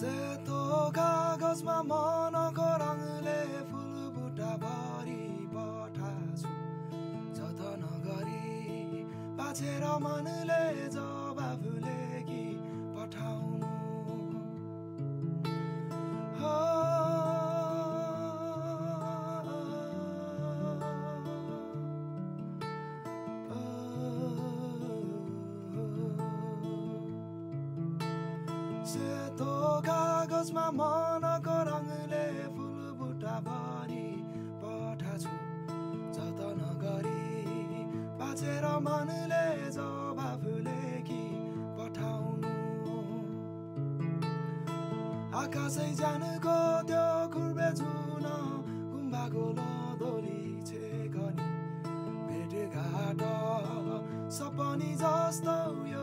सेतो कागजमा मनको रङले फुल बुट्टा भरि पठाछु जतन गरी बाछेर मनले जवाफ लेखी पठाउनु हो सेतो कागजमा मनको रङले फुल बुट्टा भरि पठाछु जतन गरी बाछेर मनले जवाफ लेखी पठाउनु आकाशै जानको त्यो खुर्बे जुन गुम्बाको लोदोली छेकनी भेटघाट सपनी जस्तो यो